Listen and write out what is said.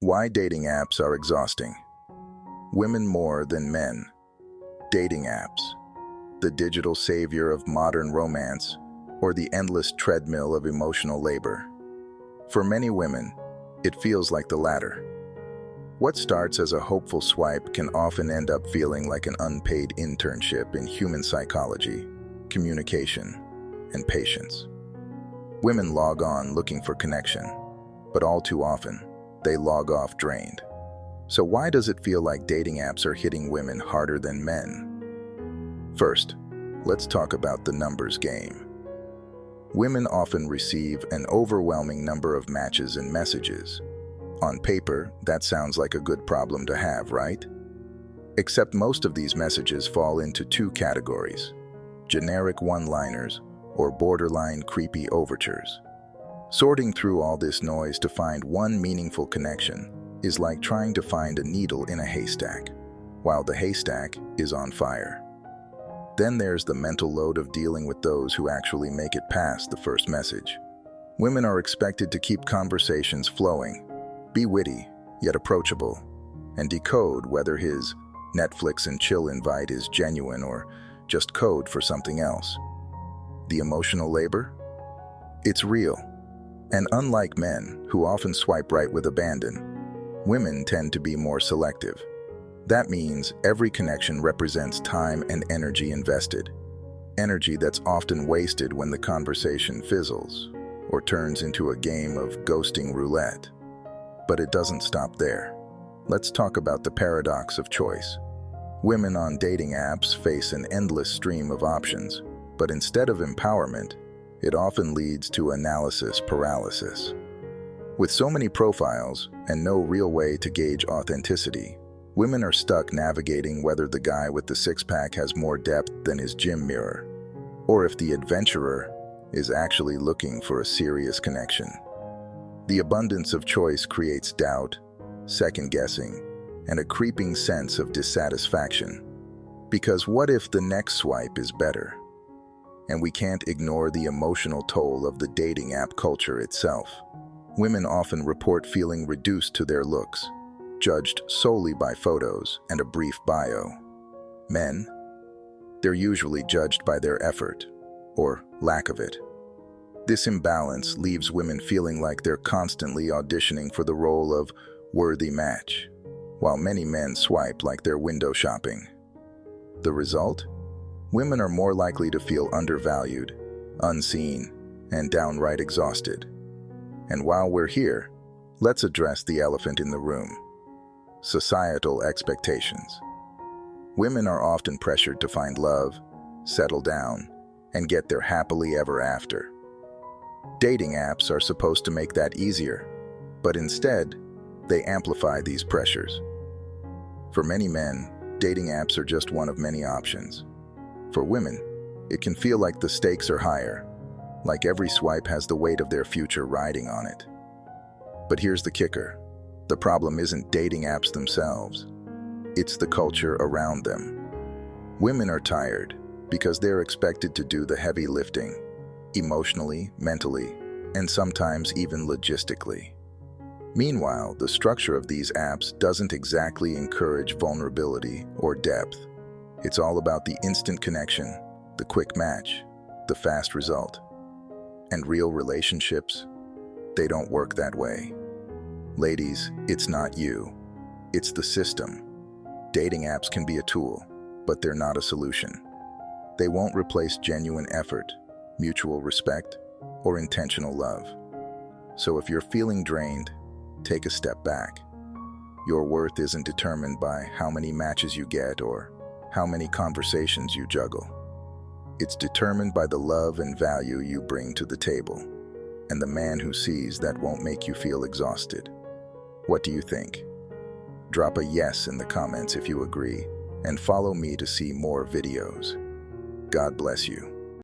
Why dating apps are exhausting. Women more than men. Dating apps, the digital savior of modern romance, or the endless treadmill of emotional labor. For many women, it feels like the latter. What starts as a hopeful swipe can often end up feeling like an unpaid internship in human psychology, communication, and patience. Women log on looking for connection, but all too often, they log off drained. So why does it feel like dating apps are hitting women harder than men? First, let's talk about the numbers game. Women often receive an overwhelming number of matches and messages. On paper, that sounds like a good problem to have, right? Except most of these messages fall into two categories: generic one-liners or borderline creepy overtures. Sorting through all this noise to find one meaningful connection is like trying to find a needle in a haystack, while the haystack is on fire. Then there's the mental load of dealing with those who actually make it past the first message. Women are expected to keep conversations flowing, be witty, yet approachable, and decode whether his Netflix and chill invite is genuine or just code for something else. The emotional labor? It's real. And unlike men, who often swipe right with abandon, women tend to be more selective. That means every connection represents time and energy invested. Energy that's often wasted when the conversation fizzles or turns into a game of ghosting roulette. But it doesn't stop there. Let's talk about the paradox of choice. Women on dating apps face an endless stream of options, but instead of empowerment, it often leads to analysis paralysis. With so many profiles and no real way to gauge authenticity, women are stuck navigating whether the guy with the six-pack has more depth than his gym mirror, or if the adventurer is actually looking for a serious connection. The abundance of choice creates doubt, second-guessing, and a creeping sense of dissatisfaction. Because what if the next swipe is better? And we can't ignore the emotional toll of the dating app culture itself. Women often report feeling reduced to their looks, judged solely by photos and a brief bio. Men, they're usually judged by their effort, or lack of it. This imbalance leaves women feeling like they're constantly auditioning for the role of worthy match, while many men swipe like they're window shopping. The result? Women are more likely to feel undervalued, unseen, and downright exhausted. And while we're here, let's address the elephant in the room: societal expectations. Women are often pressured to find love, settle down, and get their happily ever after. Dating apps are supposed to make that easier, but instead, they amplify these pressures. For many men, dating apps are just one of many options. For women, it can feel like the stakes are higher, like every swipe has the weight of their future riding on it. But here's the kicker: the problem isn't dating apps themselves, it's the culture around them. Women are tired because they're expected to do the heavy lifting, emotionally, mentally, and sometimes even logistically. Meanwhile, the structure of these apps doesn't exactly encourage vulnerability or depth. It's all about the instant connection, the quick match, the fast result. And real relationships, they don't work that way. Ladies, it's not you, it's the system. Dating apps can be a tool, but they're not a solution. They won't replace genuine effort, mutual respect, or intentional love. So if you're feeling drained, take a step back. Your worth isn't determined by how many matches you get or how many conversations you juggle. It's determined by the love and value you bring to the table, and the man who sees that won't make you feel exhausted. What do you think? Drop a yes in the comments if you agree, and follow me to see more videos. God bless you.